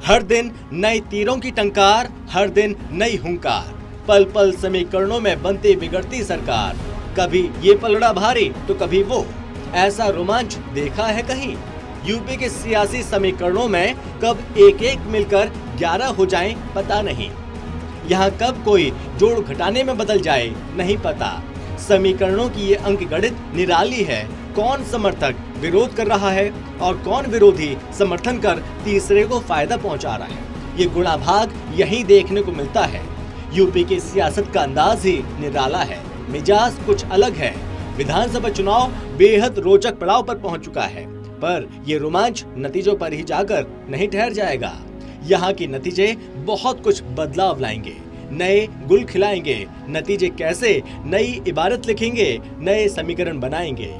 हर दिन नए तीरों की टंकार, हर दिन नई हुंकार, पल पल समीकरणों में बनती बिगड़ती सरकार। कभी ये पलड़ा भारी तो कभी वो, ऐसा रोमांच देखा है कहीं? यूपी के सियासी समीकरणों में कब एक एक मिलकर 11 हो जाएं पता नहीं। यहाँ कब कोई जोड़ घटाने में बदल जाए नहीं पता। समीकरणों की ये अंक गणित निराली है। कौन समर्थक विरोध कर रहा है और कौन विरोधी समर्थन कर तीसरे को फायदा पहुंचा रहा है, ये गुणा भाग यहीं देखने को मिलता है। यूपी की सियासत का अंदाज ही निराला है, मिजाज कुछ अलग है। विधानसभा चुनाव बेहद रोचक पड़ाव पर पहुंच चुका है, पर ये रोमांच नतीजों पर ही जाकर नहीं ठहर जाएगा। यहाँ के नतीजे बहुत कुछ बदलाव लाएंगे, नए गुल खिलाएंगे। नतीजे कैसे नई इबारत लिखेंगे, नए समीकरण बनाएंगे।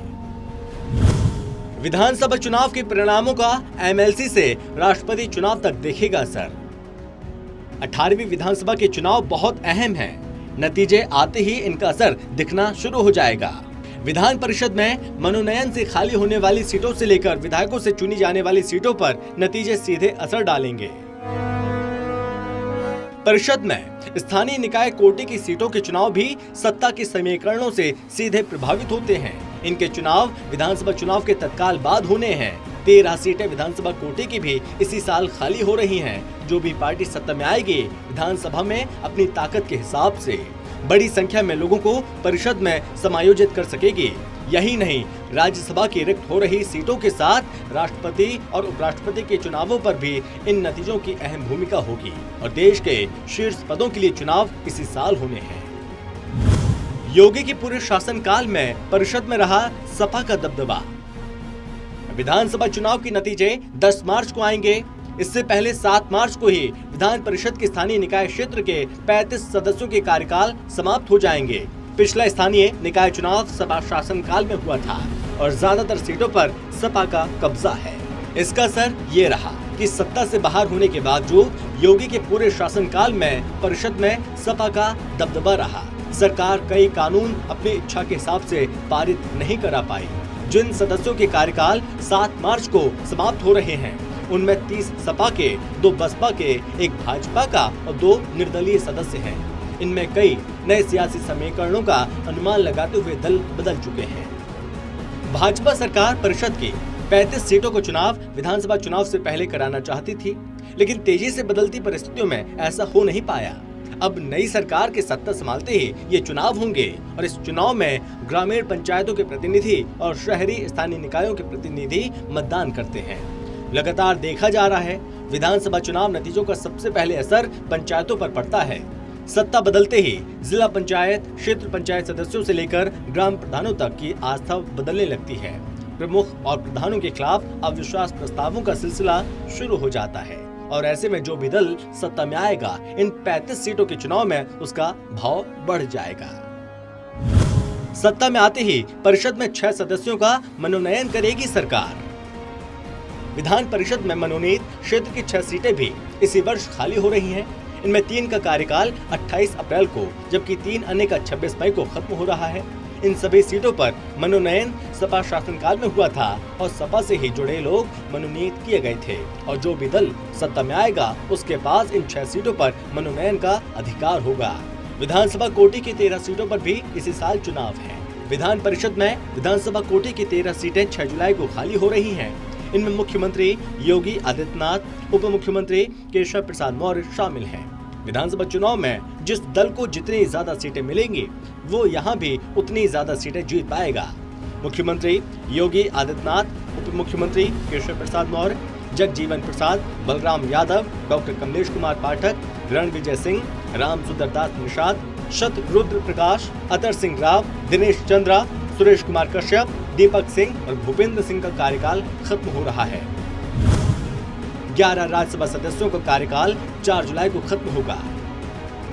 विधानसभा चुनाव के परिणामों का एमएलसी से राष्ट्रपति चुनाव तक देखेगा असर। 18वीं विधानसभा के चुनाव बहुत अहम हैं। नतीजे आते ही इनका असर दिखना शुरू हो जाएगा। विधान परिषद में मनोनयन से खाली होने वाली सीटों से लेकर विधायकों से चुनी जाने वाली सीटों पर नतीजे सीधे असर डालेंगे। परिषद में स्थानीय निकाय कोटि की सीटों के चुनाव भी सत्ता के समीकरणों से सीधे प्रभावित होते हैं। इनके चुनाव विधानसभा चुनाव के तत्काल बाद होने हैं। 13 सीटें विधानसभा कोटे की भी इसी साल खाली हो रही हैं। जो भी पार्टी सत्ता में आएगी विधानसभा में अपनी ताकत के हिसाब से बड़ी संख्या में लोगों को परिषद में समायोजित कर सकेगी। यही नहीं, राज्यसभा की रिक्त हो रही सीटों के साथ राष्ट्रपति और उपराष्ट्रपति के चुनावों पर भी इन नतीजों की अहम भूमिका होगी और देश के शीर्ष पदों के लिए चुनाव इसी साल होने हैं। योगी के पूरे शासनकाल में परिषद में रहा सपा का दबदबा। विधानसभा चुनाव के नतीजे 10 मार्च को आएंगे। इससे पहले 7 मार्च को ही विधान परिषद के स्थानीय निकाय क्षेत्र के 35 सदस्यों के कार्यकाल समाप्त हो जाएंगे। पिछला स्थानीय निकाय चुनाव सपा शासनकाल में हुआ था और ज्यादातर सीटों पर सपा का कब्जा है। इसका असर ये रहा कि सत्ता से बाहर होने के बावजूद योगी के पूरे शासनकाल में परिषद में सपा का दबदबा रहा। सरकार कई कानून अपनी इच्छा के हिसाब से पारित नहीं करा पाई। जिन सदस्यों के कार्यकाल 7 मार्च को समाप्त हो रहे हैं उनमें 30 सपा के, 2 बसपा के, 1 भाजपा का और 2 निर्दलीय सदस्य हैं। इनमें कई नए सियासी समीकरणों का अनुमान लगाते हुए दल बदल चुके हैं। भाजपा सरकार परिषद की 35 सीटों को चुनाव विधानसभा चुनाव से पहले कराना चाहती थी, लेकिन तेजी से बदलती परिस्थितियों में ऐसा हो नहीं पाया। अब नई सरकार के सत्ता संभालते ही ये चुनाव होंगे और इस चुनाव में ग्रामीण पंचायतों के प्रतिनिधि और शहरी स्थानीय निकायों के प्रतिनिधि मतदान करते हैं। लगातार देखा जा रहा है, विधानसभा चुनाव नतीजों का सबसे पहले असर पंचायतों पर पड़ता है। सत्ता बदलते ही जिला पंचायत, क्षेत्र पंचायत सदस्यों से लेकर ग्राम प्रधानों तक की आस्था बदलने लगती है। प्रमुख और प्रधानों के खिलाफ अविश्वास प्रस्तावों का सिलसिला शुरू हो जाता है और ऐसे में जो भी दल सत्ता में आएगा इन 35 सीटों के चुनाव में उसका भाव बढ़ जाएगा। सत्ता में आते ही परिषद में 6 सदस्यों का मनोनयन करेगी सरकार। विधान परिषद में मनोनीत क्षेत्र की 6 सीटें भी इसी वर्ष खाली हो रही हैं। इनमें 3 का कार्यकाल 28 अप्रैल को जबकि 3 अन्य का 26 मई को खत्म हो रहा है। इन सभी सीटों पर मनोनयन सपा शासनकाल में हुआ था और सपा से ही जुड़े लोग मनोनीत किए गए थे और जो भी दल सत्ता में आएगा उसके पास इन 6 सीटों पर मनोनयन का अधिकार होगा। विधानसभा कोटे की 13 सीटों पर भी इसी साल चुनाव है। विधान परिषद में विधानसभा कोटे की 13 सीटें 6 जुलाई को खाली हो रही हैं। इनमें मुख्यमंत्री योगी आदित्यनाथ, उप मुख्यमंत्री केशव प्रसाद मौर्य शामिल हैं। विधानसभा चुनाव में जिस दल को जितनी ज्यादा सीटें मिलेंगी वो यहाँ भी उतनी ज्यादा सीटें जीत पाएगा। मुख्यमंत्री योगी आदित्यनाथ, उप मुख्यमंत्री केशव प्रसाद मौर्य, जगजीवन प्रसाद, बलराम यादव, डॉक्टर कमलेश कुमार पाठक, रणविजय सिंह, राम सुंदरदास निषाद, शतरुद्र प्रकाश, अतर सिंह राव, दिनेश चंद्रा, सुरेश कुमार कश्यप, दीपक सिंह और भूपेंद्र सिंह का कार्यकाल खत्म हो रहा है। 11 राज्यसभा सदस्यों का कार्यकाल 4 जुलाई को खत्म होगा।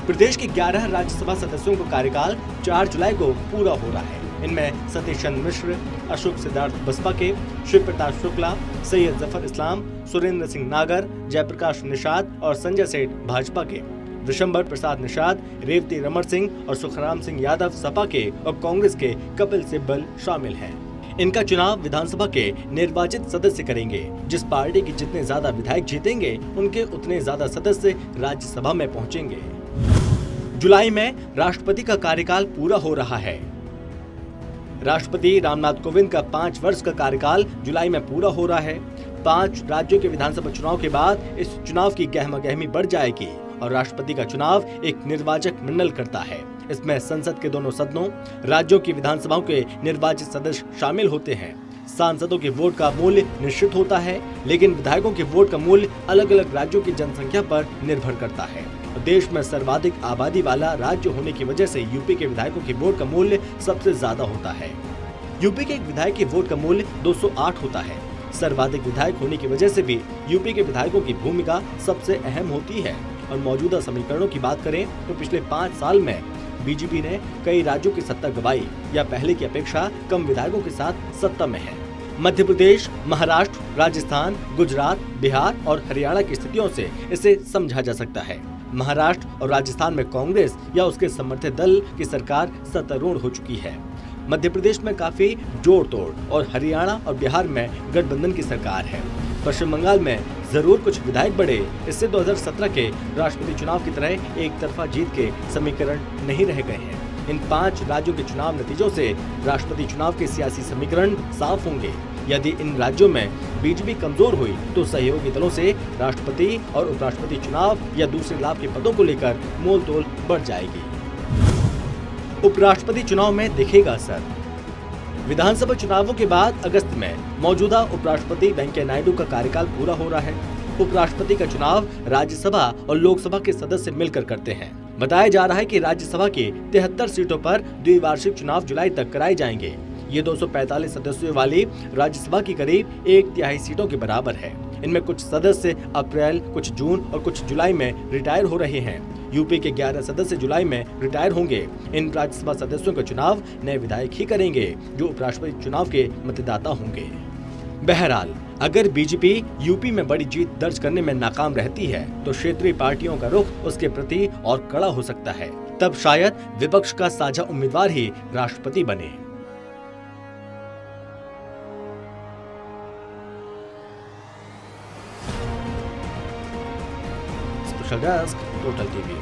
प्रदेश के 11 राज्यसभा सदस्यों का कार्यकाल 4 जुलाई को पूरा हो रहा है। इनमें सतीश चंद्र मिश्र, अशोक सिद्धार्थ बसपा के, शिव प्रताप शुक्ला, सैयद जफर इस्लाम, सुरेंद्र सिंह नागर, जयप्रकाश निषाद और संजय सेठ भाजपा के, विशंबर प्रसाद निषाद, रेवती रमण सिंह और सुखराम सिंह यादव सपा के और कांग्रेस के कपिल सिब्बल शामिल हैं। इनका चुनाव विधानसभा के निर्वाचित सदस्य करेंगे। जिस पार्टी के जितने ज्यादा विधायक जीतेंगे, उनके उतने ज्यादा सदस्य राज्यसभा में पहुंचेंगे। जुलाई में राष्ट्रपति का कार्यकाल पूरा हो रहा है। राष्ट्रपति रामनाथ कोविंद का 5 वर्ष का कार्यकाल जुलाई में पूरा हो रहा है। 5 राज्यों के विधानसभा चुनाव के बाद इस चुनाव की गहमागहमी बढ़ जाएगी और राष्ट्रपति का चुनाव एक निर्वाचक मंडल करता है। इसमें संसद के दोनों सदनों, राज्यों की विधानसभाओं के निर्वाचित सदस्य शामिल होते हैं। सांसदों के वोट का मूल्य निश्चित होता है, लेकिन विधायकों के वोट का मूल्य अलग अलग राज्यों की जनसंख्या पर निर्भर करता है। देश में सर्वाधिक आबादी वाला राज्य होने की वजह से यूपी के विधायकों के वोट का मूल्य सबसे ज्यादा होता है। यूपी के एक विधायक के वोट का मूल्य 208 होता है। सर्वाधिक विधायक होने की वजह से भी यूपी के विधायकों की भूमिका सबसे अहम होती है। और मौजूदा समीकरणों की बात करें तो पिछले 5 साल में बीजेपी ने कई राज्यों की सत्ता गंवाई या पहले की अपेक्षा कम विधायकों के साथ सत्ता में है। मध्य प्रदेश, महाराष्ट्र, राजस्थान, गुजरात, बिहार और हरियाणा की स्थितियों से इसे समझा जा सकता है। महाराष्ट्र और राजस्थान में कांग्रेस या उसके समर्थित दल की सरकार सत्तारूढ़ हो चुकी है। मध्य प्रदेश में काफी जोड़ तोड़ और हरियाणा और बिहार में गठबंधन की सरकार है। पश्चिम बंगाल में जरूर कुछ विधायक बढ़े, इससे 2017 के राष्ट्रपति चुनाव की तरह एक तरफा जीत के समीकरण नहीं रह गए हैं। इन 5 राज्यों के चुनाव नतीजों से राष्ट्रपति चुनाव के सियासी समीकरण साफ होंगे। यदि इन राज्यों में बीजेपी कमजोर हुई तो सहयोगी दलों से राष्ट्रपति और उपराष्ट्रपति चुनाव या दूसरे लाभ के पदों को लेकर मोलतोल बढ़ जाएगी। उपराष्ट्रपति चुनाव में दिखेगा असर। विधानसभा चुनावों के बाद अगस्त में मौजूदा उपराष्ट्रपति वेंकैया नायडू का कार्यकाल पूरा हो रहा है। उपराष्ट्रपति का चुनाव राज्यसभा और लोकसभा के सदस्य मिलकर करते हैं। बताया जा रहा है कि राज्यसभा की 73 सीटों पर द्विवार्षिक चुनाव जुलाई तक कराए जाएंगे। ये 245 सदस्यों वाली राज्यसभा की करीब 1/3 सीटों के बराबर है। इनमें कुछ सदस्य अप्रैल, कुछ जून और कुछ जुलाई में रिटायर हो रहे हैं। यूपी के 11 सदस्य जुलाई में रिटायर होंगे। इन राज्यसभा सदस्यों का चुनाव नए विधायक ही करेंगे, जो उपराष्ट्रपति चुनाव के मतदाता होंगे। बहरहाल, अगर बीजेपी यूपी में बड़ी जीत दर्ज करने में नाकाम रहती है तो क्षेत्रीय पार्टियों का रुख उसके प्रति और कड़ा हो सकता है। तब शायद विपक्ष का साझा उम्मीदवार ही राष्ट्रपति बने। Special desk, total TV.